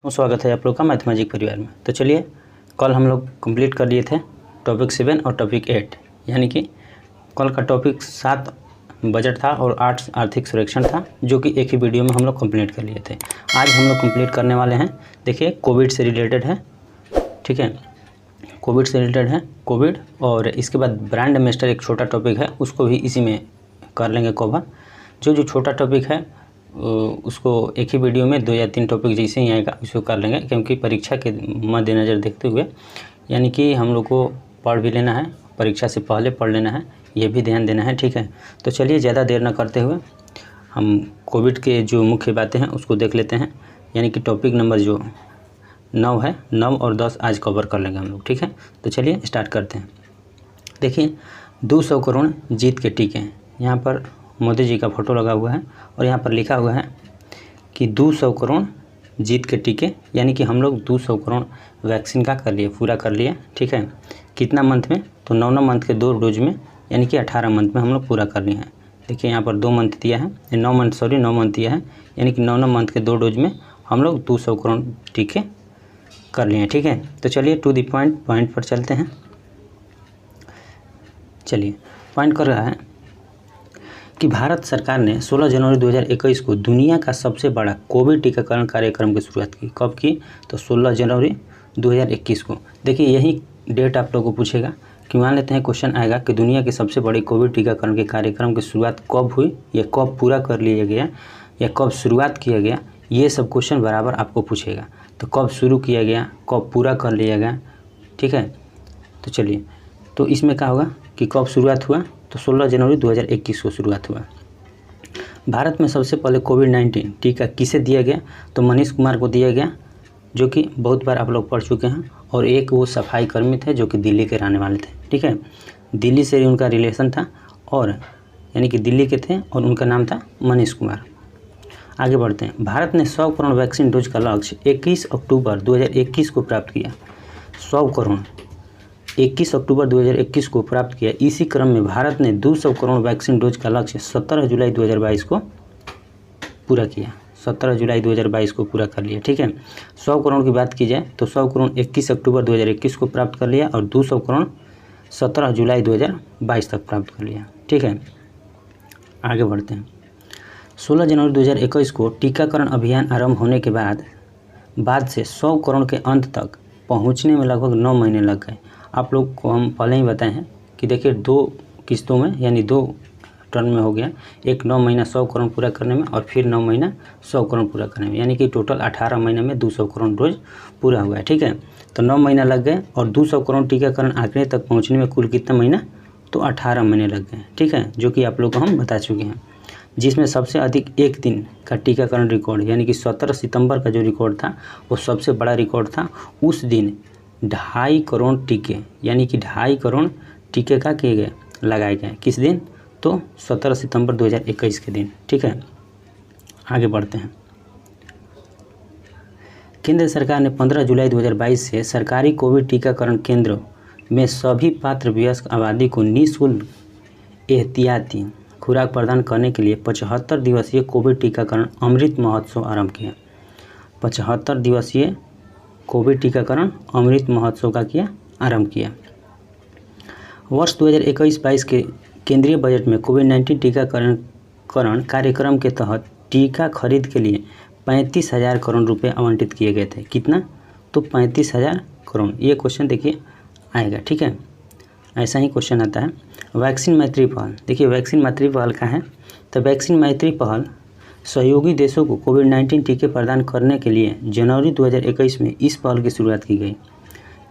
तो स्वागत है आप लोग का मैथमेटिक परिवार में। तो चलिए, कल हम लोग कंप्लीट कर लिए थे टॉपिक 7 और टॉपिक 8, यानी कि कल का टॉपिक 7 बजट था और 8 आर्थिक सर्वेक्षण था, जो कि एक ही वीडियो में हम लोग कंप्लीट कर लिए थे। आज हम लोग कंप्लीट करने वाले हैं, देखिए कोविड से रिलेटेड है, ठीक है, कोविड से रिलेटेड है कोविड। और इसके बाद ब्रांड एम्बेसडर एक छोटा टॉपिक है, उसको भी इसी में कर लेंगे कवर। जो छोटा टॉपिक है उसको एक ही वीडियो में 2 या 3 टॉपिक जैसे ही आएगा उसको कर लेंगे, क्योंकि परीक्षा के मद्देनज़र देखते हुए, यानी कि हम लोग को पढ़ भी लेना है, परीक्षा से पहले पढ़ लेना है, ये भी ध्यान देना है, ठीक है। तो चलिए, ज़्यादा देर न करते हुए हम कोविड के जो मुख्य बातें हैं उसको देख लेते हैं। यानी कि टॉपिक नंबर जो 9 है, 9 और 10 आज कवर कर लेंगे हम लोग, ठीक है। तो चलिए स्टार्ट करते हैं। देखिए, 200 करोड़ जीत के टीके, यहाँ पर मोदी जी का फोटो लगा हुआ है और यहाँ पर लिखा हुआ है कि 200 करोड़ जीत के टीके, यानी कि हम लोग 200 करोड़ वैक्सीन का कर लिए, पूरा कर लिए, ठीक है। कितना मंथ में? तो 9 मंथ के 2 डोज में, यानी कि 18 मंथ में हम लोग पूरा कर लिए हैं। देखिए यहाँ पर 2 मंथ दिया है, 9 मंथ दिया है, यानी कि 9 मंथ के 2 डोज में हम लोग 200 करोड़ टीके कर लिए हैं, ठीक है। तो चलिए टू दी पॉइंट पर चलते हैं। चलिए, पॉइंट कर रहा है कि भारत सरकार ने 16 जनवरी 2021 को दुनिया का सबसे बड़ा कोविड टीकाकरण कार्यक्रम की शुरुआत की। कब की? तो 16 जनवरी 2021 को। देखिए, यही डेट आप लोगों को पूछेगा कि मान लेते हैं क्वेश्चन आएगा कि दुनिया के सबसे बड़े कोविड टीकाकरण के कार्यक्रम की शुरुआत कब हुई, या कब पूरा कर लिया गया, या कब शुरुआत किया गया, ये सब क्वेश्चन बराबर आपको पूछेगा। तो कब शुरू किया गया, कब पूरा कर लिया गया, ठीक है। तो चलिए, तो इसमें क्या होगा कि कब शुरुआत हुआ, तो 16 जनवरी 2021 को शुरुआत हुआ। भारत में सबसे पहले कोविड-19 टीका किसे दिया गया? तो मनीष कुमार को दिया गया, जो कि बहुत बार आप लोग पढ़ चुके हैं। और एक वो सफाई कर्मी थे जो कि दिल्ली के रहने वाले थे, ठीक है। दिल्ली से उनका रिलेशन था, और यानी कि दिल्ली के थे, और उनका नाम था मनीष कुमार। आगे बढ़ते हैं। भारत ने 100 करोड़ वैक्सीन डोज का लक्ष्य 21 अक्टूबर 2021 को प्राप्त किया। 100 करोड़ 21 अक्टूबर 2021 को प्राप्त किया। इसी क्रम में भारत ने 200 करोड़ वैक्सीन डोज का लक्ष्य 17 जुलाई 2022 को पूरा किया। 17 जुलाई 2022 को पूरा कर लिया, ठीक है। 100 करोड़ की बात की जाए तो 100 करोड़ 21 अक्टूबर 2021 को प्राप्त कर लिया, और 200 करोड़ 17 जुलाई 2022 तक प्राप्त कर लिया, ठीक है। आगे बढ़ते हैं। 16 जनवरी 2021 को टीकाकरण अभियान आरंभ होने के बाद से 100 करोड़ के अंत तक पहुँचने में लगभग 9 महीने लग गए। आप लोग को हम पहले ही बताए हैं कि देखिए 2 किस्तों में, यानी 2 टर्म में हो गया। एक 9 महीना 100 करोड़ पूरा करने में, और फिर 9 महीना 100 करोड़ पूरा करने में, यानी कि टोटल 18 महीने में 200 करोड़ डोज पूरा हुआ है, ठीक है। तो 9 महीना लग गए, और 200 करोड़ टीकाकरण आंकड़े तक पहुँचने में कुल कितना महीना? तो 18 महीने लग गए, ठीक है, जो कि आप लोग को हम बता चुके हैं। जिसमें सबसे अधिक एक दिन का टीकाकरण रिकॉर्ड, यानी कि 17 सितंबर का जो रिकॉर्ड था वो सबसे बड़ा रिकॉर्ड था। उस दिन 2.5 करोड़ टीके, यानी कि 2.5 करोड़ टीके का किए गए, लगाए गए। किस दिन? तो 17 सितंबर 2021 के दिन, ठीक है। आगे बढ़ते हैं। केंद्र सरकार ने 15 जुलाई 2022 से सरकारी कोविड टीकाकरण केंद्रों में सभी पात्र वयस्क आबादी को निःशुल्क एहतियाती खुराक प्रदान करने के लिए 75 दिवसीय कोविड टीकाकरण अमृत महोत्सव आरंभ किया। 75 दिवसीय कोविड टीकाकरण अमृत महोत्सव का आरंभ किया। वर्ष 2021-22 के केंद्रीय बजट में कोविड-19 टीकाकरण कार्यक्रम के तहत टीका खरीद के लिए 35,000 करोड़ रुपए आवंटित किए गए थे। कितना? तो 35,000 करोड़। ये क्वेश्चन देखिए आएगा, ठीक है, ऐसा ही क्वेश्चन आता है। वैक्सीन मैत्री पहल, देखिए वैक्सीन मैत्री पहल का है, तो वैक्सीन मैत्री पहल सहयोगी देशों को कोविड-19 टीके प्रदान करने के लिए जनवरी 2021 में इस पहल की शुरुआत की गई।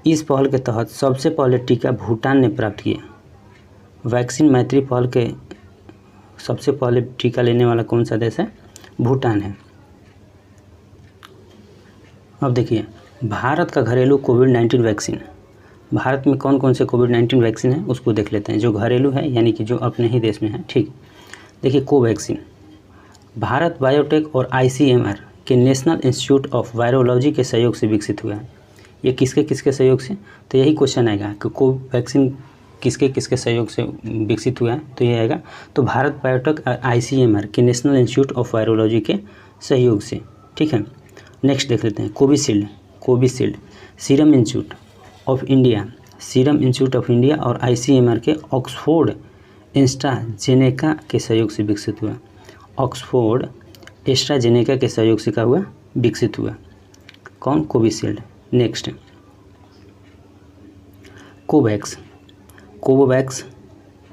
इस पहल के तहत सबसे पहले टीका भूटान ने प्राप्त किया। वैक्सीन मैत्री पहल के सबसे पहले टीका लेने वाला कौन सा देश है? भूटान है। अब देखिए, भारत का घरेलू कोविड-19 वैक्सीन, भारत में कौन कौन से कोविड-19 वैक्सीन है उसको देख लेते हैं। जो घरेलू है, यानी कि जो अपने ही देश में है, ठीक। देखिए, कोवैक्सीन भारत बायोटेक और ICMR के नेशनल इंस्टीट्यूट ऑफ वायरोलॉजी के सहयोग से विकसित हुआ है। ये किसके किसके सहयोग से? तो यही क्वेश्चन आएगा कि कोवैक्सीन किसके किसके सहयोग से विकसित हुआ है, तो ये आएगा। तो भारत बायोटेक और ICMR के नेशनल इंस्टीट्यूट ऑफ वायरोलॉजी के सहयोग से, ठीक है। नेक्स्ट देख लेते हैं Covishield serum institute of India और ICMR के ऑक्सफोर्ड एस्ट्राजेनेका के सहयोग से विकसित हुआ। ऑक्सफोर्ड एस्ट्राजेनेका के सहयोग से क्या हुआ, विकसित हुआ। कौन, कोविशील्ड। नेक्स्ट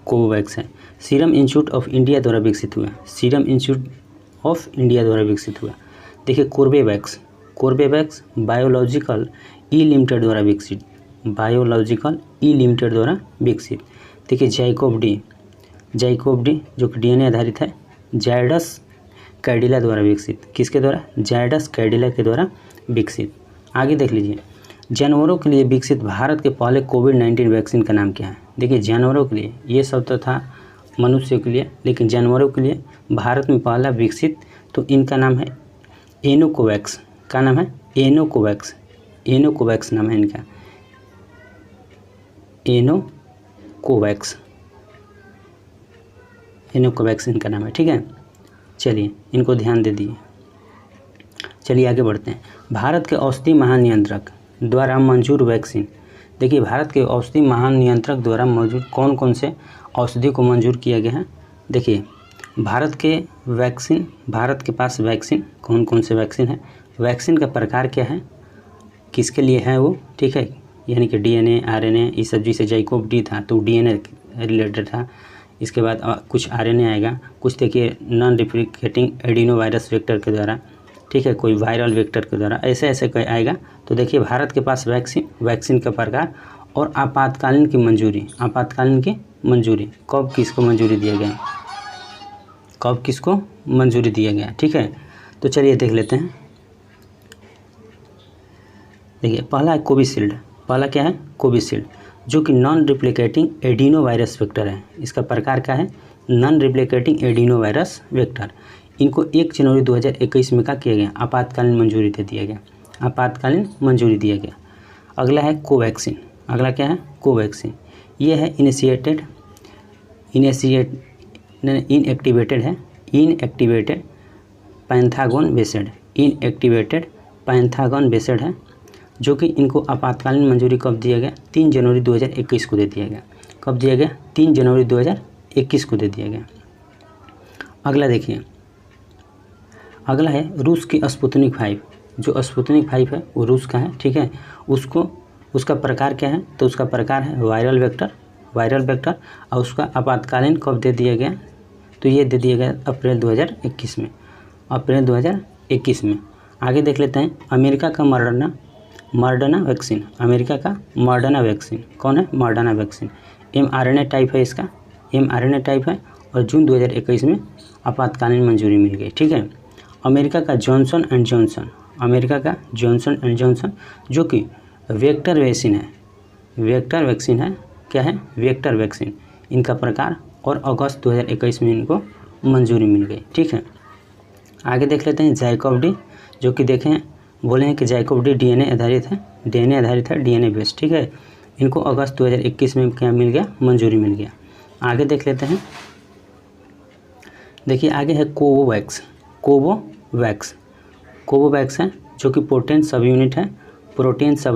कोवोवैक्स है, सीरम इंस्टीट्यूट ऑफ इंडिया द्वारा विकसित हुआ। देखिए कोर्बेवैक्स बायोलॉजिकल ई लिमिटेड द्वारा विकसित। देखिए जाइकोव डी जो कि DNA आधारित है, जायडस कैडिला द्वारा विकसित। किसके द्वारा, जायडस कैडिला के द्वारा विकसित। आगे देख लीजिए, जानवरों के लिए विकसित भारत के पहले कोविड-19 वैक्सीन का नाम क्या है। देखिए जानवरों के लिए, ये सब तो था मनुष्य के लिए, लेकिन जानवरों के लिए भारत में पहला विकसित, तो इनका नाम है एनोकोवैक्स। क्या नाम है, एनोकोवैक्स नाम है इनका, एनोकोवैक्स इनका नाम है। ठीक है, चलिए इनको ध्यान दे दिए। चलिए आगे बढ़ते हैं। भारत के औषधि महानियंत्रक द्वारा मंजूर वैक्सीन। देखिए भारत के औषधि महानियंत्रक द्वारा मौजूद कौन कौन से औषधि को मंजूर किया गया है। देखिए भारत के पास वैक्सीन कौन कौन से वैक्सीन है, वैक्सीन का प्रकार क्या है, किसके लिए है वो। ठीक है, यानी कि DNA RNA, इस सब जैसे जाइकोव डी था तो DNA रिलेटेड था। इसके बाद कुछ RNA आएगा, कुछ देखिए नॉन रेप्लिकेटिंग एडिनोवायरस वेक्टर के द्वारा, ठीक है, कोई वायरल वेक्टर के द्वारा, ऐसे कोई आएगा। तो देखिए भारत के पास वैक्सीन का प्रकार और आपातकालीन की मंजूरी कब किसको मंजूरी दिया गया। ठीक है, तो चलिए देख लेते हैं। देखिए पहला है कोविशील्ड। पहला क्या है, कोविशील्ड, जो कि नॉन रिप्लिकेटिंग एडिनोवायरस वेक्टर है। इसका प्रकार क्या है, नॉन रिप्लिकेटिंग एडिनोवायरस वेक्टर। इनको 1 जनवरी 2021 में क्या किया गया, आपातकालीन मंजूरी दिया गया। अगला है कोवैक्सीन। अगला क्या है, कोवैक्सीन। ये है इनएक्टिवेटेड पैंथागन बेस्ड है, जो कि इनको आपातकालीन मंजूरी कब दिया गया, 3 जनवरी 2021 को दे दिया गया। कब दिया गया, 3 जनवरी 2021 को दे दिया गया। अगला देखिए, अगला है रूस की स्पुतनिक 5। जो स्पुतनिक 5 है वो रूस का है। ठीक है, उसका प्रकार क्या है, तो उसका प्रकार है वायरल वेक्टर और उसका आपातकालीन कब दे दिया गया, तो ये दे दिया गया अप्रैल 2021 में। आगे देख लेते हैं अमेरिका का मॉडर्ना वैक्सीन। कौन है, मॉडर्ना वैक्सीन। mRNA टाइप है, इसका mRNA टाइप है और जून 2021 में आपातकालीन मंजूरी मिल गई। ठीक है, अमेरिका का जॉनसन एंड जॉनसन जो कि वेक्टर वैक्सीन है। क्या है, वेक्टर वैक्सीन इनका प्रकार, और अगस्त 2021 में इनको मंजूरी मिल गई। ठीक है, आगे देख लेते हैं जाइकोव डी, जो कि बोले हैं कि जाइकोव डी DNA आधारित है, DNA बेस्ड। ठीक है, इनको अगस्त 2021 में क्या मिल गया, मंजूरी मिल गया। आगे देख लेते हैं। देखिए आगे है कोवोवैक्स है, जो कि प्रोटीन सब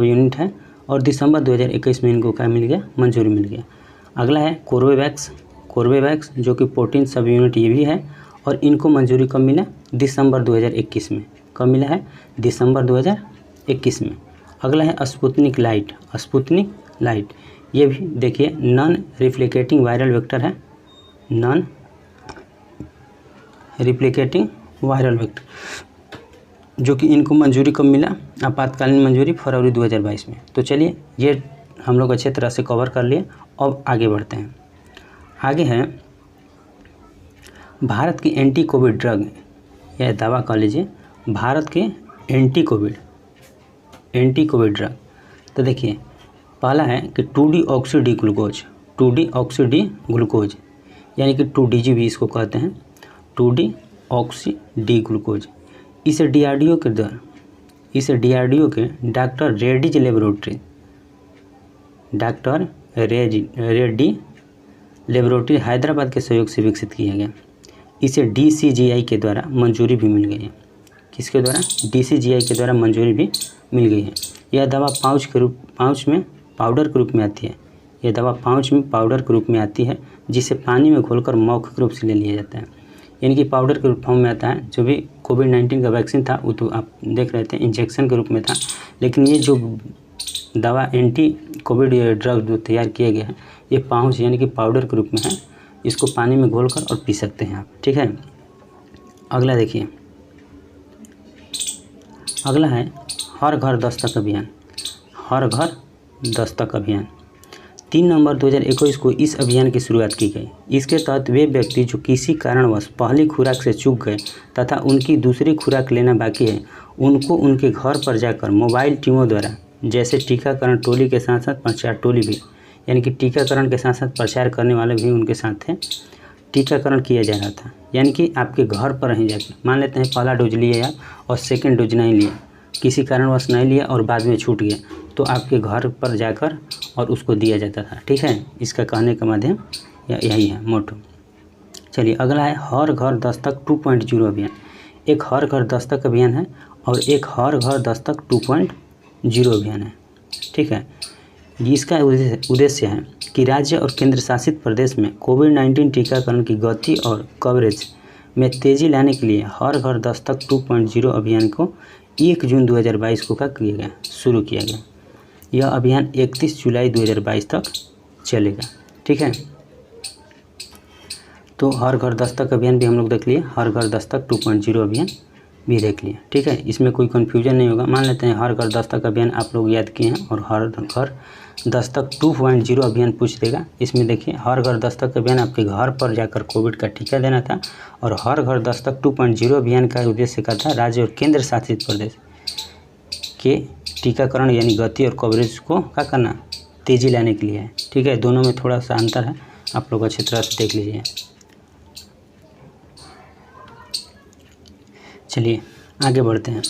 यूनिट है और दिसंबर 2021 में इनको क्या मिल गया, मंजूरी मिल गया। अगला है कोर्बेवैक्स, जो कि प्रोटीन सब यूनिट ये भी है और इनको मंजूरी कब मिला, दिसंबर 2021 में। कब मिला है, दिसंबर 2021 में। अगला है स्पुतनिक लाइट। ये भी देखिए नॉन रिप्लिकेटिंग वायरल वेक्टर है, जो कि इनको मंजूरी कब मिला, आपातकालीन मंजूरी फरवरी 2022 में। तो चलिए ये हम लोग अच्छे तरह से कवर कर लिए। अब आगे बढ़ते हैं। आगे है भारत की एंटी कोविड ड्रग, यह दावा कर लीजिए, भारत के एंटी कोविड ड्रग। तो देखिए पहला है कि 2-डीऑक्सी डी ग्लूकोज, यानी कि 2DG भी इसको कहते हैं, 2-डीऑक्सी डी ग्लूकोज। इसे DRDO के डॉक्टर रेड्डी लेबोरेटरी हैदराबाद के सहयोग से विकसित किया गया। इसे DCGI के द्वारा मंजूरी भी मिल गई है। किसके द्वारा, DCGI के द्वारा मंजूरी भी मिल गई है। यह दवा पाउच में पाउडर के रूप में आती है। यह दवा पाउच में पाउडर के रूप में आती है, जिसे पानी में घोलकर मौखिक रूप से ले लिया जाता है। यानी कि पाउडर के फॉर्म में आता है। जो भी कोविड-19 का वैक्सीन था वो तो आप देख रहे थे इंजेक्शन के रूप में था, लेकिन ये जो दवा एंटी कोविड ड्रग जो तैयार किया गया है ये पाउच यानी कि पाउडर के रूप में है। इसको पानी में घोलकर और पी सकते हैं आप, ठीक है। अगला देखिए, अगला है हर घर दस्तक अभियान। हर घर दस्तक अभियान 3 नवंबर 2021 को इस अभियान की शुरुआत की गई। इसके तहत वे व्यक्ति जो किसी कारणवश पहली खुराक से चूक गए तथा उनकी दूसरी खुराक लेना बाकी है, उनको उनके घर पर जाकर मोबाइल टीमों द्वारा, जैसे टीकाकरण टोली के साथ साथ प्रचार टोली भी, यानी कि टीकाकरण के साथ साथ प्रचार करने वाले भी उनके साथ थे, टीकाकरण किया जा रहा था। यानी कि आपके घर पर ही जाकर, मान लेते हैं पहला डोज लिए आप और सेकेंड डोज नहीं लिए, किसी कारणवश नहीं लिया और बाद में छूट गया, तो आपके घर पर जाकर और उसको दिया जाता था, ठीक है। इसका कहने का माध्यम यही है, मोटो। चलिए अगला है हर घर दस्तक 2.0 अभियान। एक हर घर दस्तक अभियान है और एक हर घर दस्तक 2.0 अभियान है, ठीक है। इसका उद्देश्य है कि राज्य और केंद्र शासित प्रदेश में कोविड-19 टीकाकरण की गति और कवरेज में तेज़ी लाने के लिए हर घर दस्तक 2.0 अभियान को 1 जून 2022 को शुरू किया गया। यह अभियान 31 जुलाई 2022 तक चलेगा, ठीक है। तो हर घर दस्तक अभियान भी हम लोग देख लिए, हर घर दस्तक 2.0 अभियान भी देख लिए, ठीक है। इसमें कोई कन्फ्यूजन नहीं होगा। मान लेते हैं हर घर दस्तक अभियान आप लोग याद किए हैं और हर घर दस्तक 2.0 अभियान पूछ देगा। इसमें देखिए हर घर दस्तक अभियान आपके घर पर जाकर कोविड का टीका देना था और हर घर दस्तक 2.0 अभियान का उद्देश्य क्या था, राज्य और केंद्र शासित प्रदेश के टीकाकरण यानी गति और कवरेज को क्या करना, तेज़ी लाने के लिए है, ठीक है। दोनों में थोड़ा सा अंतर है, आप लोग अच्छी तरह से देख लीजिए। चलिए आगे बढ़ते हैं।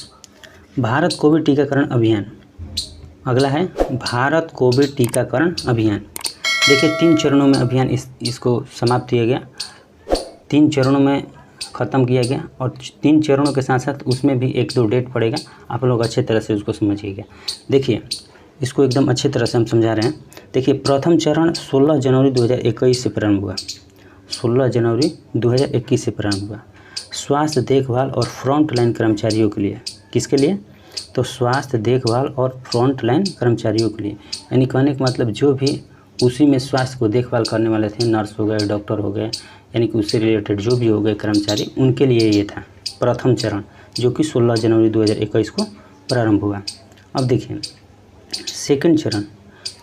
भारत कोविड टीकाकरण अभियान, अगला है भारत कोविड टीकाकरण अभियान। देखिए 3 चरणों में अभियान इसको समाप्त किया गया, 3 चरणों में ख़त्म किया गया और 3 चरणों के साथ साथ उसमें भी 1-2 डेट पड़ेगा, आप लोग अच्छे तरह से उसको समझिएगा। देखिए इसको एकदम अच्छे तरह से हम समझा रहे हैं। देखिए प्रथम चरण 16 जनवरी 2021 से प्रारंभ हुआ, 16 जनवरी 2021 से प्रारंभ हुआ। स्वास्थ्य देखभाल और फ्रंट लाइन कर्मचारियों के लिए, किसके लिए, तो स्वास्थ्य देखभाल और फ्रंट लाइन कर्मचारियों के लिए, यानी कहने का मतलब जो भी उसी में स्वास्थ्य को देखभाल करने वाले थे, नर्स हो गए, डॉक्टर हो गए, यानी कि उससे रिलेटेड जो भी हो गए कर्मचारी, उनके लिए ये था प्रथम चरण, जो कि 16 जनवरी 2021 को प्रारंभ हुआ। अब देखिए सेकंड चरण,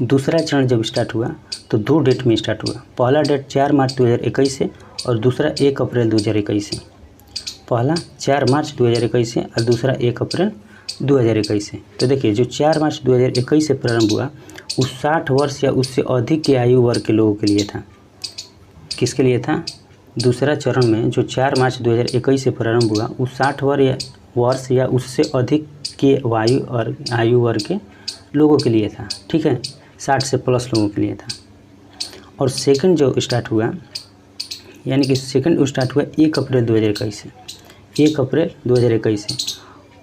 दूसरा चरण जब स्टार्ट हुआ तो 2 डेट में स्टार्ट हुआ। पहला डेट 4 मार्च 2021 से और दूसरा 1 अप्रैल 2021 से। पहला 4 मार्च 2021 से और दूसरा 1 अप्रैल 2021 से। तो देखिए जो 4 मार्च 2021 से प्रारंभ हुआ वो 60 वर्ष या उससे अधिक के आयु वर्ग के लोगों के लिए था। किसके लिए था, दूसरा चरण में जो 4 मार्च 2021 से प्रारंभ हुआ वो 60 वर्ष या उससे अधिक के आयु वर्ग के लोगों के लिए था, ठीक है, 60 से प्लस लोगों के लिए था। और सेकंड जो स्टार्ट हुआ, यानी कि सेकंड स्टार्ट हुआ 1 अप्रैल 2021 से, 1 अप्रैल 2021 से,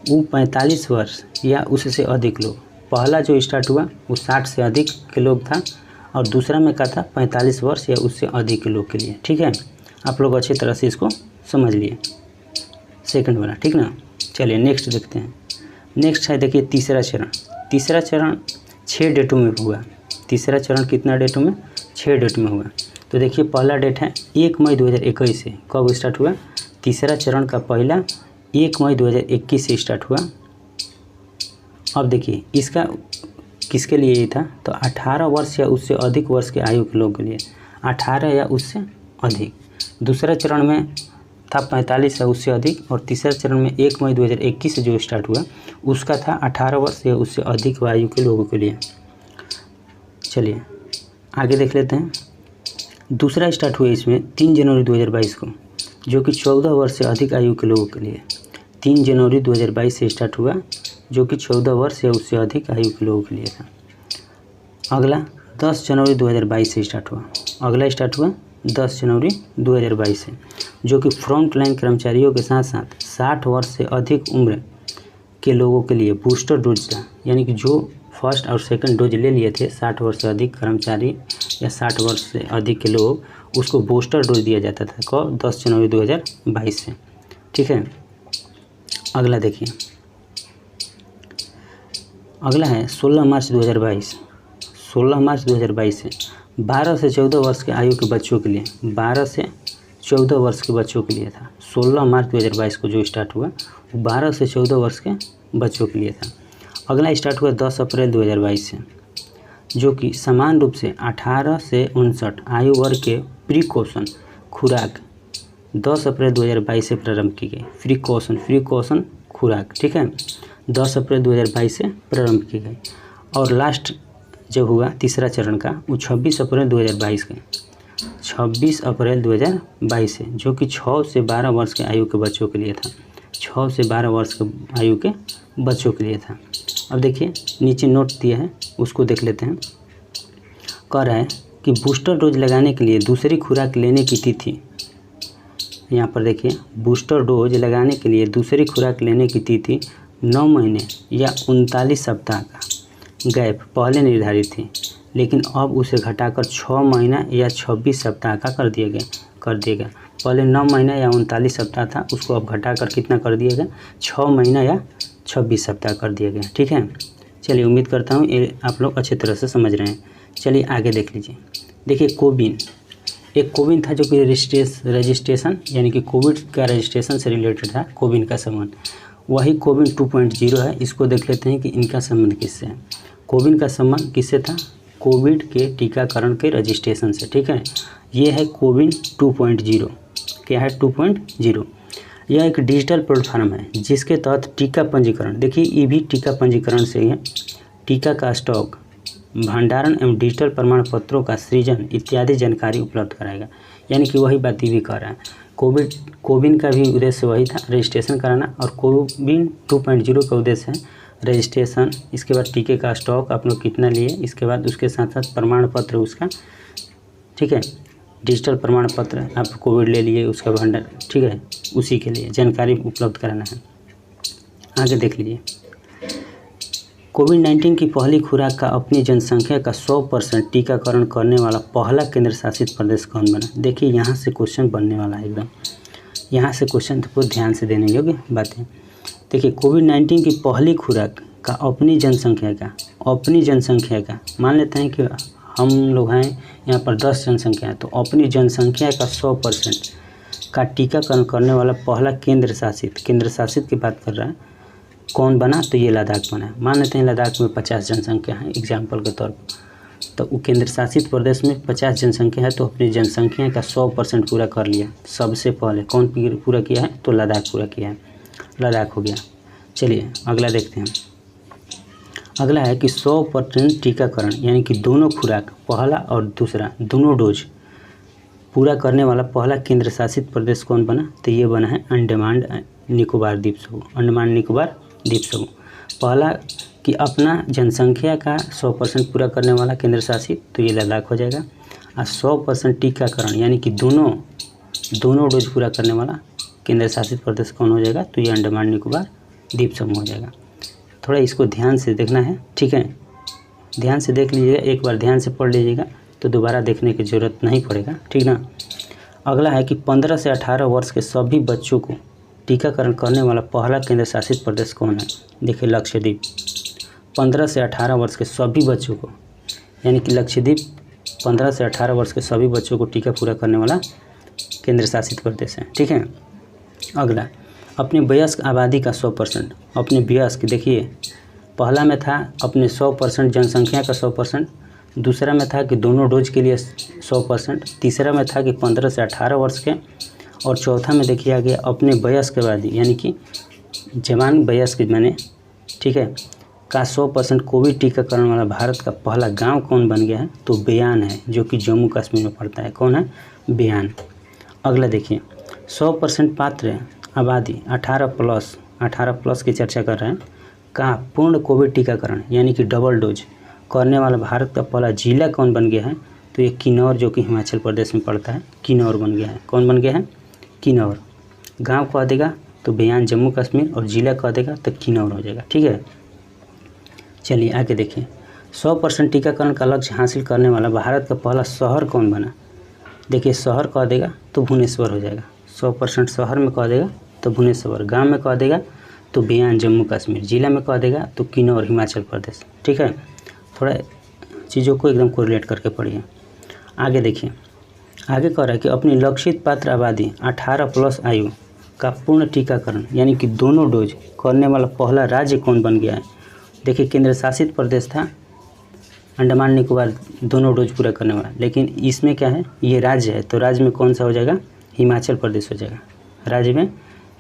वो 45 वर्ष या उससे अधिक लोग। पहला जो स्टार्ट हुआ वो 60 से अधिक के लोग था और दूसरा में क्या था 45 वर्ष या उससे अधिक के लोग के लिए, ठीक है। आप लोग अच्छी तरह से इसको समझ लिए सेकंड वाला, ठीक ना। चलिए नेक्स्ट देखते हैं। नेक्स्ट है देखिए तीसरा चरण। तीसरा चरण 6 डेटों में हुआ। तीसरा चरण कितना डेटों में, 6 डेट में हुआ। तो देखिए पहला डेट है 1 मई 2021 से। कब स्टार्ट हुआ, तीसरा चरण का पहला 1 मई 2021 से स्टार्ट हुआ। अब देखिए इसका किसके लिए ये था, तो 18 वर्ष या उससे अधिक वर्ष के आयु के लोगों के लिए, 18 या उससे अधिक। दूसरा चरण में था 45 या उससे अधिक और तीसरा चरण में 1 मई 2021 से जो स्टार्ट हुआ उसका था 18 वर्ष या उससे अधिक आयु के लोगों के लिए। चलिए आगे देख लेते हैं। दूसरा स्टार्ट हुआ इसमें 3 जनवरी 2022 को, जो कि 14 वर्ष से अधिक आयु के लोगों के लिए। 3 जनवरी 2022 से स्टार्ट हुआ, जो कि 14 वर्ष या उससे अधिक आयु के लोगों के लिए था। अगला 10 जनवरी 2022 से स्टार्ट हुआ। अगला स्टार्ट हुआ 10 जनवरी 2022 से, जो कि फ्रंट लाइन कर्मचारियों के साथ साथ 60 वर्ष से अधिक उम्र के लोगों के लिए बूस्टर डोज था। यानी कि जो फर्स्ट और सेकंड डोज ले लिए थे 60 वर्ष से अधिक कर्मचारी या 60 वर्ष से अधिक के लोग, उसको बूस्टर डोज दिया जाता था कब? 10 जनवरी 2022 से। ठीक है, अगला देखिए, अगला है 16 मार्च 2022। 16 मार्च 2022 से 12 से 14 वर्ष के आयु के बच्चों के लिए, 12 से 14 वर्ष के बच्चों के लिए था। 16 मार्च 2022 को जो स्टार्ट हुआ वो 12 से 14 वर्ष के बच्चों के लिए था। अगला स्टार्ट हुआ 10 अप्रैल 2022 से, जो कि समान रूप से 18 से 59 आयु वर्ग के प्रिकॉशन खुराक 10 अप्रैल 2022 से प्रारंभ की गई। प्रिकॉशन खुराक, ठीक है, 10 अप्रैल 2022 से प्रारंभ की गई। और लास्ट जब हुआ तीसरा चरण का वो 26 अप्रैल 2022 के 26 अप्रैल 2022 से, जो कि 6 से 12 वर्ष के आयु के बच्चों के लिए था। 6 से 12 वर्ष के आयु के बच्चों के लिए था। अब देखिए नीचे नोट दिया है, उसको देख लेते हैं। कह रहा है कि बूस्टर डोज लगाने के लिए दूसरी खुराक लेने की तिथि, यहाँ पर देखिए, बूस्टर डोज लगाने के लिए दूसरी खुराक लेने की तिथि 9 महीने या 39 सप्ताह का गैप पहले निर्धारित थी, लेकिन अब उसे घटाकर 6 महीना या 26 सप्ताह का कर दिया गया। पहले 9 महीना या 39 सप्ताह था, उसको अब घटाकर कितना कर दिया गया? 6 महीना या 26 सप्ताह कर दिया गया। ठीक है, चलिए उम्मीद करता हूँ ये आप लोग अच्छे तरह से समझ रहे हैं। चलिए आगे देख लीजिए। देखिए कोविन, एक कोविन था जो कि रजिस्ट्रेशन यानी कि कोविड का रजिस्ट्रेशन से रिलेटेड था, कोविन का संबंध। वही कोविन 2.0 है। इसको देख लेते हैं कि इनका संबंध किससे है। कोविन का संबंध किससे था? कोविड के टीकाकरण के रजिस्ट्रेशन से। ठीक है, ये है कोविन 2.0। क्या है 2.0? यह एक डिजिटल प्लेटफॉर्म है जिसके तहत टीका पंजीकरण, देखिए ये भी टीका पंजीकरण से ही है, टीका का स्टॉक, भंडारण एवं डिजिटल प्रमाण पत्रों का सृजन इत्यादि जानकारी उपलब्ध कराएगा। यानी कि वही बात भी कर रहा है। कोविन का भी उद्देश्य वही था, रजिस्ट्रेशन कराना, और कोविन 2.0 का उद्देश्य है रजिस्ट्रेशन, इसके बाद टीके का स्टॉक आप लोग कितना लिए, इसके बाद उसके साथ साथ प्रमाण पत्र उसका, ठीक है, डिजिटल प्रमाण पत्र आप कोविड ले लिए उसका भंडार, ठीक है, उसी के लिए जानकारी उपलब्ध कराना है। आगे देख लीजिए, कोविड-19 की पहली खुराक का अपनी जनसंख्या का 100% टीकाकरण करने वाला पहला केंद्र शासित प्रदेश कौन बना? देखिए यहाँ से क्वेश्चन बनने वाला है एकदम, यहाँ से क्वेश्चन को ध्यान से देने योग्य बातें। देखिए कोविड-19 की पहली खुराक का अपनी जनसंख्या का मान लेते हैं कि हम लोग हैं यहाँ पर 10 जनसंख्या है, तो अपनी जनसंख्या का 100% का टीकाकरण करने वाला पहला केंद्र शासित की बात कर रहा है, कौन बना? तो ये लद्दाख बना है। मान लेते हैं लद्दाख में 50 जनसंख्या है एग्जाम्पल के तौर पर, तो वो केंद्र शासित प्रदेश में 50 जनसंख्या है, तो अपनी जनसंख्या का 100% पूरा कर लिया। सबसे पहले कौन पूरा किया है? तो लद्दाख पूरा किया है, लद्दाख हो गया। चलिए अगला देखते हैं। अगला है कि 100% टीकाकरण यानी कि दोनों खुराक, पहला और दूसरा दोनों डोज पूरा करने वाला पहला केंद्र शासित प्रदेश कौन बना? तो ये बना है अंडमान निकोबार द्वीप समूह। पहला कि अपना जनसंख्या का 100% पूरा करने वाला केंद्र शासित, तो ये लद्दाख हो जाएगा। और 100% टीकाकरण यानी कि दोनों डोज पूरा करने वाला केंद्र शासित प्रदेश कौन हो जाएगा? तो ये अंडमान निकोबार द्वीप समूह हो जाएगा। थोड़ा इसको ध्यान से देखना है, ठीक है, ध्यान से देख लीजिएगा, एक बार ध्यान से पढ़ लीजिएगा तो दोबारा देखने की ज़रूरत नहीं पड़ेगा, ठीक ना। अगला है कि 15 से 18 वर्ष के सभी बच्चों को टीकाकरण करने वाला पहला केंद्र शासित प्रदेश कौन है? देखिए लक्षद्वीप। 15 से 18 वर्ष के सभी बच्चों को, यानी कि लक्षद्वीप 15 से 18 वर्ष के सभी बच्चों को टीका पूरा करने वाला केंद्र शासित प्रदेश है, ठीक है। अगला अपने वयस्क आबादी का 100%, अपने वयस्क, देखिए पहला में था अपने 100% जनसंख्या का 100%, दूसरा में था कि दोनों डोज के लिए 100%, तीसरा में था कि 15 से 18 वर्ष के, और चौथा में देखिए आगे अपने वयस्क आबादी यानी कि जवान वयस्क मैंने, ठीक है, का 100% कोविड टीकाकरण वाला भारत का पहला गांव कौन बन गया है? तो बयान है, जो कि जम्मू कश्मीर में पड़ता है। कौन है? बयान। अगला देखिए 100% पात्र आबादी 18 प्लस की चर्चा कर रहे हैं, का पूर्ण कोविड टीकाकरण यानी कि डबल डोज करने वाला भारत का पहला जिला कौन बन गया है? तो ये किन्नौर जो कि हिमाचल प्रदेश में पड़ता है, किन्नौर बन गया है। कौन बन गया है? किन्नौर। गांव कह देगा तो बयान जम्मू कश्मीर, और ज़िला कह देगा तो किन्नौर हो जाएगा। ठीक है, चलिए आगे देखिए। 100% टीकाकरण का लक्ष्य हासिल करने वाला भारत का पहला शहर कौन बना? देखिए, शहर कह देगा तो भुवनेश्वर हो जाएगा। 100% शहर में कह देगा तो भुवनेश्वर, गांव में कह देगा तो बयान जम्मू कश्मीर, ज़िला में कह देगा तो किन्नौर हिमाचल प्रदेश। ठीक है, थोड़ा चीज़ों को एकदम कोरिलेट करके पढ़िए। आगे देखिए, आगे कह रहा है कि अपनी लक्षित पात्र आबादी 18+ आयु का पूर्ण टीकाकरण यानी कि दोनों डोज करने वाला पहला राज्य कौन बन गया है? देखिए, केंद्र शासित प्रदेश था अंडमान निकोबार, दोनों डोज पूरा करने वाला, लेकिन इसमें क्या है, ये राज्य है, तो राज्य में कौन सा हो जाएगा? हिमाचल प्रदेश हो जाएगा। राज्य में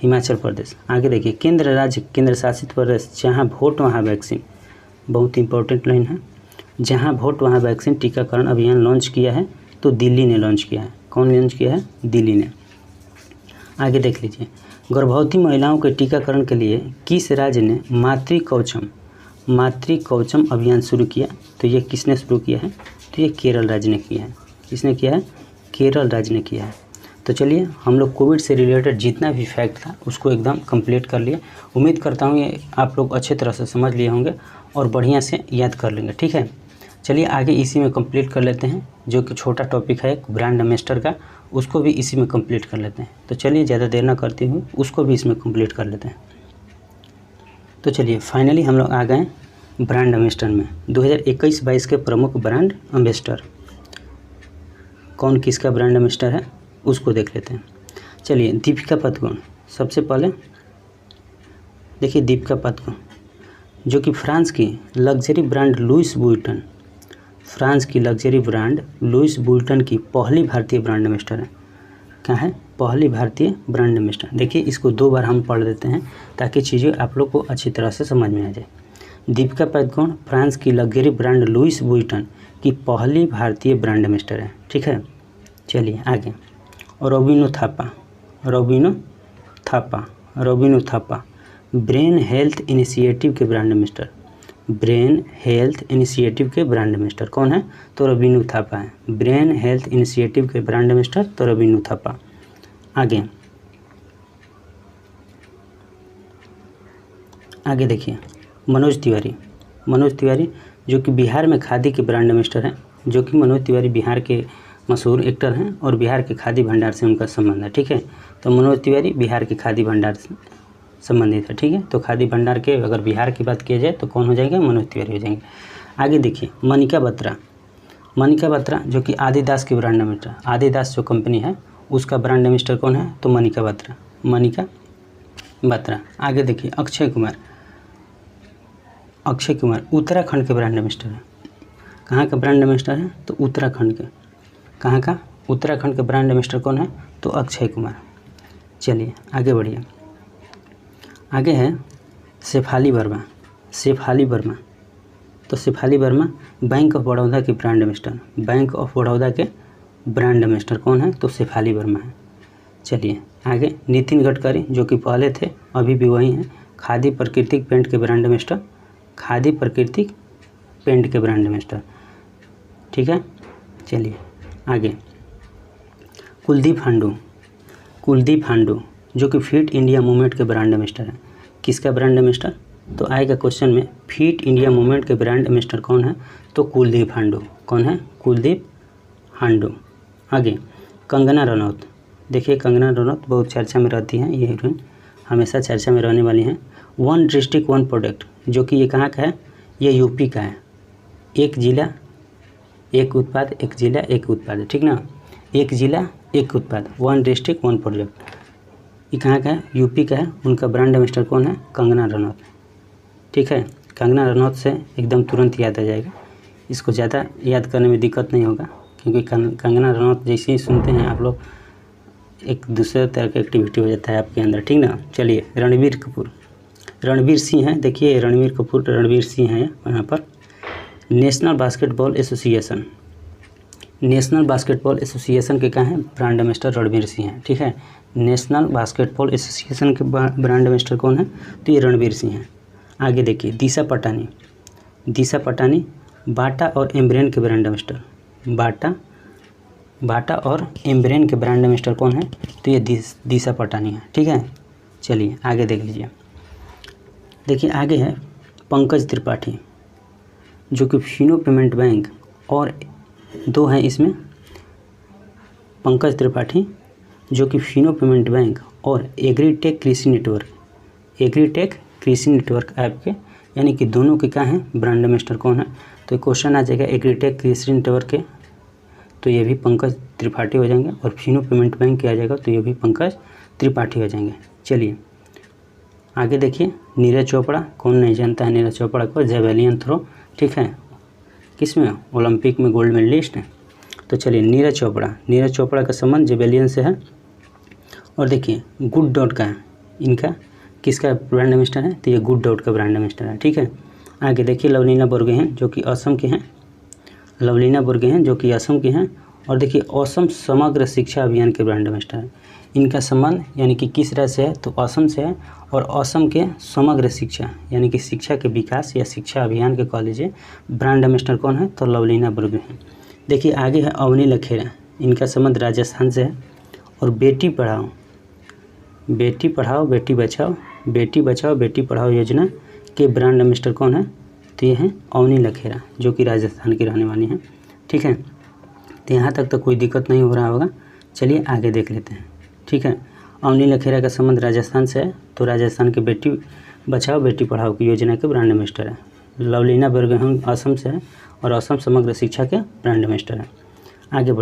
हिमाचल प्रदेश। आगे देखिए, केंद्र राज्य केंद्र शासित प्रदेश जहाँ वोट वहाँ वैक्सीन, बहुत इंपॉर्टेंट लाइन है, जहाँ वोट वहाँ वैक्सीन टीकाकरण अभियान लॉन्च किया है तो दिल्ली ने लॉन्च किया है। कौन लॉन्च किया है? दिल्ली ने। आगे देख लीजिए, गर्भवती महिलाओं के टीकाकरण के लिए किस राज्य ने मातृ कवचम अभियान शुरू किया? तो ये किसने शुरू किया है? तो ये केरल राज्य ने किया है। किसने किया है? केरल राज्य ने किया है। तो चलिए, हम लोग कोविड से रिलेटेड जितना भी फैक्ट था उसको एकदम कंप्लीट कर लिए। उम्मीद करता हूँ ये आप लोग अच्छे तरह से समझ लिए होंगे और बढ़िया से याद कर लेंगे। ठीक है, चलिए आगे इसी में कंप्लीट कर लेते हैं। जो कि छोटा टॉपिक है ब्रांड एम्बेसडर का, उसको भी इसी में कंप्लीट कर लेते हैं। तो चलिए, ज़्यादा देर ना करते हुए उसको भी इसमें कंप्लीट कर लेते हैं। तो चलिए, फाइनली हम लोग आ गए ब्रांड एम्बेसडर में। 2021-22 के प्रमुख ब्रांड एम्बेसडर कौन किसका ब्रांड एम्बेसडर है उसको देख लेते हैं। चलिए, दीपिका पादुकोण सबसे पहले। देखिए, दीपिका पादुकोण जो कि फ्रांस की luxury brand Louis Vuitton, France की लग्जरी ब्रांड लुइस वुइटन की पहली भारतीय ब्रांड एम्बेसडर है। क्या है? पहली भारतीय ब्रांड एम्बेसडर। देखिए, इसको 2 बार हम पढ़ देते हैं ताकि चीज़ें आप लोग को अच्छी तरह से समझ में आ जाए। दीपिका पादुकोण फ्रांस की लग्जरी ब्रांड लुइस वुइटन की पहली भारतीय ब्रांड एम्बेसडर है। ठीक है, चलिए आगे। रोबिनो थापा ब्रेन हेल्थ इनिशिएटिव के brand ambassador, brain health initiative के ब्रांड एम्बेसडर कौन है? तो रोबिनो थापा है। ब्रेन हेल्थ इनिशिएटिव के ब्रांड एम्बेसडर तो रोबिनो थापा। आगे देखिए, मनोज तिवारी जो कि बिहार में खादी के ब्रांड एम्बेसडर हैं। जो कि मनोज तिवारी बिहार के मशहूर एक्टर हैं और बिहार के खादी भंडार से उनका संबंध है। ठीक है, तो मनोज तिवारी बिहार के खादी भंडार से संबंधित है। ठीक है, तो खादी भंडार के अगर बिहार की बात किया जाए तो कौन हो जाएगा? मनोज तिवारी हो जाएंगे। आगे देखिए, मनिका बत्रा जो कि आदिदास की ब्रांड एम्बेसडर, आदिदास जो कंपनी है उसका ब्रांड एम्बेसडर कौन है? तो मनिका बत्रा। आगे देखिए, अक्षय कुमार उत्तराखंड के ब्रांड एम्बेसडर है। कहाँ का ब्रांड एम्बेसडर है? तो उत्तराखंड के। कहाँ का? उत्तराखंड के ब्रांड एम्बेसडर कौन है? तो अक्षय कुमार। चलिए आगे बढ़िए। आगे है शेफाली वर्मा। तो शेफाली वर्मा बैंक ऑफ बड़ौदा के brand ambassador, bank of Baroda के ब्रांड एम्बेसडर कौन है? तो शेफाली वर्मा है। चलिए आगे, नितिन गडकरी जो कि पहले थे अभी भी वही हैं, खादी प्राकृतिक पेंट के ब्रांड एम्बेसडर, ठीक है। चलिए आगे, कुलदीप हांडू जो कि फिट इंडिया मूवमेंट के ब्रांड एम्बेसडर हैं। किसका ब्रांड एम्बेसडर? तो आएगा क्वेश्चन में, फिट इंडिया मूवमेंट के ब्रांड एम्बेसडर कौन है? तो कुलदीप हांडू। कौन है? कुलदीप हांडू। आगे, कंगना रनौत। देखिए, कंगना रनौत बहुत चर्चा में रहती हैं, ये हीरोइन हमेशा चर्चा में रहने वाली हैं। 1 डिस्ट्रिक्ट 1 प्रोडक्ट, जो कि ये कहाँ का है? ये यूपी का है। एक जिला एक उत्पाद, एक जिला एक उत्पाद, ठीक ना? एक जिला एक उत्पाद, 1 डिस्ट्रिक्ट 1 प्रोडक्ट, ये कहाँ का है? यूपी का है। उनका ब्रांड एम्बेसडर कौन है? कंगना रनौत। ठीक है, कंगना रनौत से एकदम तुरंत याद आ जाएगा, इसको ज़्यादा याद करने में दिक्कत नहीं होगा, क्योंकि कंगना रनौत जैसे ही सुनते हैं आप लोग एक दूसरे तरह का एक्टिविटी हो जाता है आपके अंदर, ठीक ना? चलिए, रणवीर सिंह हैं। देखिए, रणवीर सिंह हैं यहाँ पर। नेशनल बास्केटबॉल एसोसिएशन के क्या हैं? ब्रांड एम्बेसडर रणवीर सिंह हैं। ठीक है, नेशनल बास्केटबॉल एसोसिएशन के ब्रांड एम्बेसडर कौन है? तो ये रणवीर सिंह हैं। आगे देखिए, दिशा पटानी बाटा और एम्ब्रेन के ब्रांड एम्बेसडर। बाटा और एम्ब्रेन के ब्रांड एम्बेसडर कौन है? तो ये दिशा पटानी है। ठीक है, चलिए आगे देख लीजिए। देखिए आगे है पंकज त्रिपाठी जो कि फिनो पेमेंट बैंक, और दो हैं इसमें, पंकज त्रिपाठी जो कि फिनो पेमेंट बैंक और एग्रीटेक कृषि नेटवर्क ऐप के, यानी कि दोनों के क्या हैं? ब्रांड एम्बेसडर कौन है? तो क्वेश्चन आ जाएगा एग्रीटेक कृषि नेटवर्क के, तो ये भी पंकज त्रिपाठी हो जाएंगे, और फिनो पेमेंट बैंक के आ जाएगा तो ये भी पंकज त्रिपाठी हो जाएंगे। चलिए आगे देखिए, नीरज चोपड़ा, कौन नहीं जानता है नीरज चोपड़ा को? जेवेलियन थ्रो, ठीक है, किसमें? ओलंपिक में गोल्ड मेडलिस्ट है। तो चलिए नीरज चोपड़ा का संबंध जेवेलियन से है। और देखिए गुड डॉट का है, इनका किसका ब्रांड एम्बेसडर है? तो ये गुड डॉट का ब्रांड एम्बेसडर है। ठीक है, आगे देखिए लवलीना बोरगोहेन जो कि असम के हैं, और देखिए असम समग्र शिक्षा अभियान के ब्रांड एम्बेसडर हैं। इनका संबंध यानी कि किस राज्य से है? तो असम से है, और असम के समग्र शिक्षा यानी कि शिक्षा के विकास या शिक्षा अभियान के कॉलेज ब्रांड एम्बेसडर कौन है? तो लवलीना बोरगोहेन। देखिए आगे है अवनी लखेरा, इनका संबंध राजस्थान से है। और बेटी बचाओ बेटी पढ़ाओ योजना के ब्रांड एम्बेसडर कौन है? तो ये हैं अवनी लखेरा जो कि राजस्थान की रहने वाली हैं। ठीक है, तो यहाँ तक तो कोई दिक्कत नहीं हो रहा होगा। चलिए आगे देख लेते हैं। ठीक है, अवनी लखेरा का संबंध राजस्थान से है, तो राजस्थान के बेटी बचाओ बेटी पढ़ाओ की योजना के ब्रांड एम्बेसडर है। लवलीना बोरगोहेन असम से है, और असम समग्र शिक्षा के ब्रांड एम्बेसडर है। आगे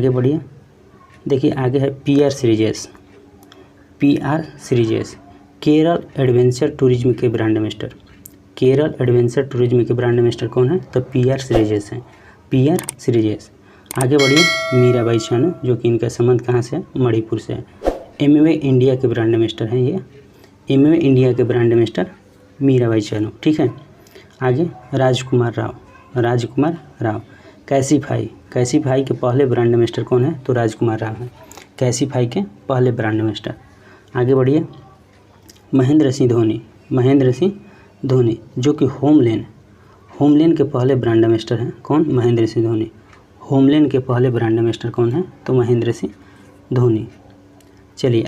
बढ़िए, देखिए आगे है PR सीरीजेस, केरल एडवेंचर टूरिज्म के ब्रांड एम्बेसडर। कौन है? तो PR सीरीजेस हैं, PR सीरीजेस। आगे बढ़िए, मीराबाई चानू जो कि इनका संबंध कहाँ से है? मणिपुर से है। MMA इंडिया के ब्रांड एम्बेसडर हैं ये, MMA इंडिया के ब्रांड एम्बेसडर मीराबाई चानू। ठीक है, आगे राजकुमार राव कैसीफाई के पहले ब्रांड एम्बेसडर कौन है? तो राजकुमार राव है, कैसीफाई के पहले ब्रांड एम्बेसडर। आगे बढ़िए, महेंद्र सिंह धोनी जो कि होमलेन के पहले ब्रांड एम्बेसडर हैं। कौन? महेंद्र सिंह धोनी। होमलेन के पहले ब्रांड एम्बेसडर कौन है? तो महेंद्र सिंह धोनी। चलिए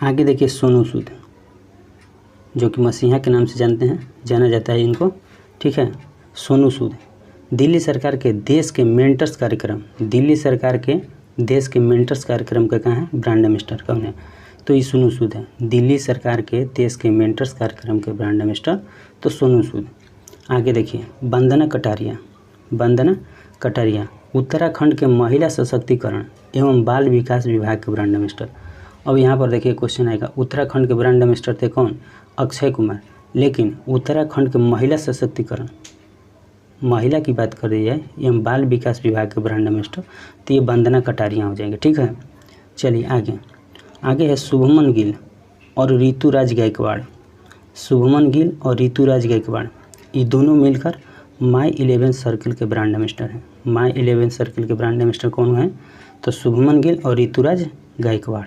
आगे देखिए, सोनू सूद जो कि मसीहा के नाम से जाना जाता है इनको। ठीक है, सोनू सूद दिल्ली सरकार के देश के मेंटर्स कार्यक्रम का कहाँ है? ब्रांड एम्बेसडर कौन है? तो ये सोनू सूद है, दिल्ली सरकार के देश के मेंटर्स कार्यक्रम के ब्रांड एम्बेसडर तो सोनू सूद। आगे देखिए, वंदना कटारिया उत्तराखंड के महिला सशक्तिकरण एवं बाल विकास विभाग के ब्रांड एम्बेसडर। अब यहाँ पर देखिए क्वेश्चन आएगा, उत्तराखंड के ब्रांड एम्बेसडर थे कौन? अक्षय कुमार, लेकिन उत्तराखंड के महिला सशक्तिकरण, महिला की बात कर दी जाए एवं बाल विकास विभाग के ब्रांड एम्बेसडर तो ये वंदना कटारिया हो जाएंगे। ठीक है, चलिए आगे है शुभमन गिल और ऋतुराज गायकवाड़। ये दोनों मिलकर माई 11 सर्किल के ब्रांड एम्बेसडर हैं। माई 11 सर्किल के ब्रांड एम्बेसडर कौन है? तो शुभमन गिल और ऋतुराज गायकवाड़।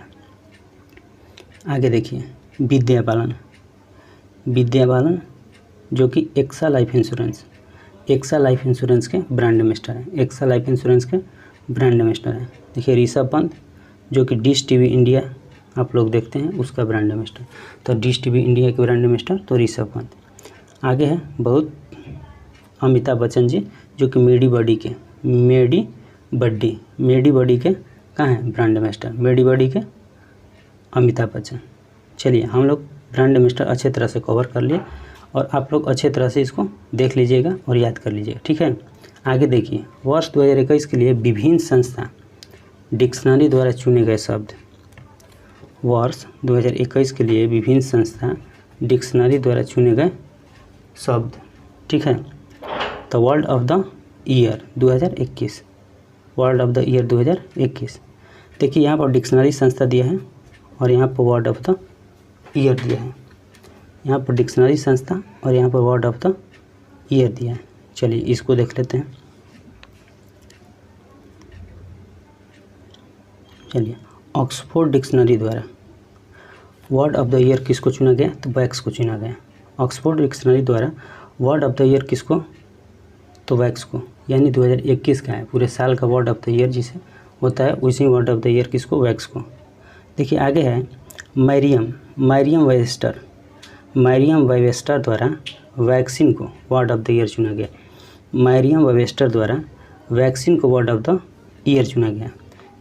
आगे देखिए, विद्या बालन जो कि एक्सा लाइफ इंश्योरेंस के ब्रांड एम्बेसडर हैं। देखिए ऋषभ पंत जो कि डिश टीवी इंडिया आप लोग देखते हैं उसका ब्रांड एम्बेसडर, तो डिश टीवी इंडिया के ब्रांड एम्बेसडर तो ऋषभ पंत। आगे है बहुत अमिताभ बच्चन जी जो कि मेडी बॉडी के कहाँ हैं? ब्रांड एम्बेसडर मेडी बॉडी के अमिताभ बच्चन। चलिए हम लोग ब्रांड एम्बेसडर अच्छे तरह से कवर कर लिए, और आप लोग अच्छे तरह से इसको देख लीजिएगा और याद कर लीजिएगा। ठीक है, आगे देखिए, वर्ष 2021 के लिए विभिन्न संस्था डिक्शनरी द्वारा चुने गए शब्द। वर्ष 2021 के लिए विभिन्न संस्था डिक्शनरी द्वारा चुने गए शब्द। ठीक है, तो वर्ड ऑफ द ईयर 2021। देखिए यहाँ पर डिक्शनरी संस्था दिया है और यहाँ पर वर्ड ऑफ द ईयर दिया है। यहाँ पर डिक्शनरी संस्था और यहाँ पर वर्ड ऑफ द ईयर दिया है। चलिए इसको देख लेते हैं। चलिए, ऑक्सफोर्ड डिक्शनरी द्वारा वर्ड ऑफ द ईयर किसको चुना गया? तो बैक्स को चुना गया। ऑक्सफोर्ड डिक्शनरी द्वारा वर्ड ऑफ द ईयर किसको, तो वैक्स को, यानी 2021 का है, पूरे साल का वर्ड ऑफ द ईयर जिसे होता है उसी वर्ड ऑफ द ईयर किसको, वैक्स को। देखिए आगे है मरियम वेबस्टर द्वारा वैक्सीन को वर्ड ऑफ द ईयर चुना गया। मरियम वेबस्टर द्वारा वैक्सीन को वर्ड ऑफ द ईयर चुना गया।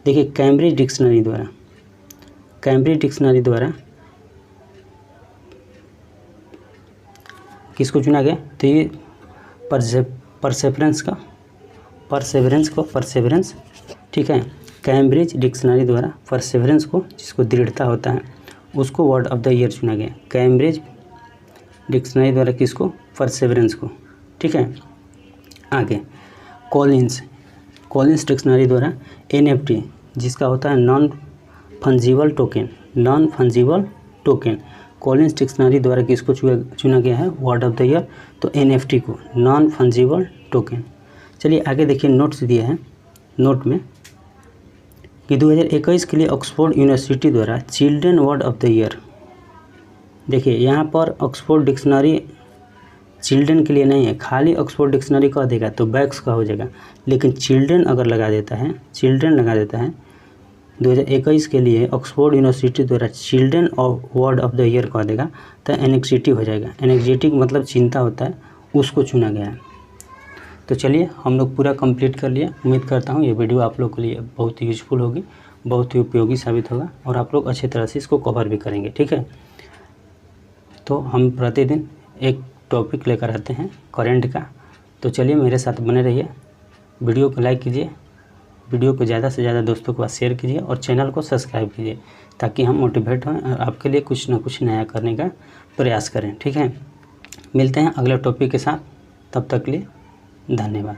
देखिए कैम्ब्रिज डिक्शनरी द्वारा किसको चुना गया, तो ये परसेवरेंस, ठीक है। कैम्ब्रिज डिक्शनरी द्वारा परसेवरेंस को, जिसको दृढ़ता होता है, उसको वर्ड ऑफ द ईयर चुना गया। कैम्ब्रिज डिक्शनरी द्वारा किसको, परसेवरेंस को, ठीक है। आगे कॉलिन्स डिक्शनरी द्वारा NFT, जिसका होता है non fungible token, Collins dictionary द्वारा किसको चुना गया है वर्ड ऑफ द ईयर, तो NFT को, नॉन फंजिबल टोकन। चलिए आगे देखिए नोट्स दिए हैं, नोट में कि 2021 के लिए ऑक्सफोर्ड यूनिवर्सिटी द्वारा children word of the year. देखिए यहाँ पर ऑक्सफोर्ड डिक्शनरी चिल्ड्रन के लिए नहीं है, खाली ऑक्सफोर्ड डिक्शनरी कह देगा तो वैक्स का हो जाएगा, लेकिन चिल्ड्रन अगर लगा देता है 2021 के लिए ऑक्सफोर्ड यूनिवर्सिटी द्वारा children word of the year कह देगा तो एनेक्सिटी हो जाएगा। एनेक्सिटी मतलब चिंता होता है, उसको चुना गया है। तो चलिए हम लोग पूरा कंप्लीट कर लिए। उम्मीद करता हूँ ये वीडियो आप लोग के लिए बहुत ही यूजफुल होगी, बहुत ही उपयोगी साबित होगा और आप लोग अच्छी तरह से इसको कवर भी करेंगे, ठीक है। तो हम प्रतिदिन एक टॉपिक लेकर आते हैं करंट का। तो चलिए मेरे साथ बने रहिए, वीडियो को लाइक कीजिए, वीडियो को ज़्यादा से ज़्यादा दोस्तों के पास शेयर कीजिए और चैनल को सब्सक्राइब कीजिए, ताकि हम मोटिवेट हों और आपके लिए कुछ ना कुछ नया करने का प्रयास करें, ठीक है। मिलते हैं अगले टॉपिक के साथ, तब तक के लिए धन्यवाद।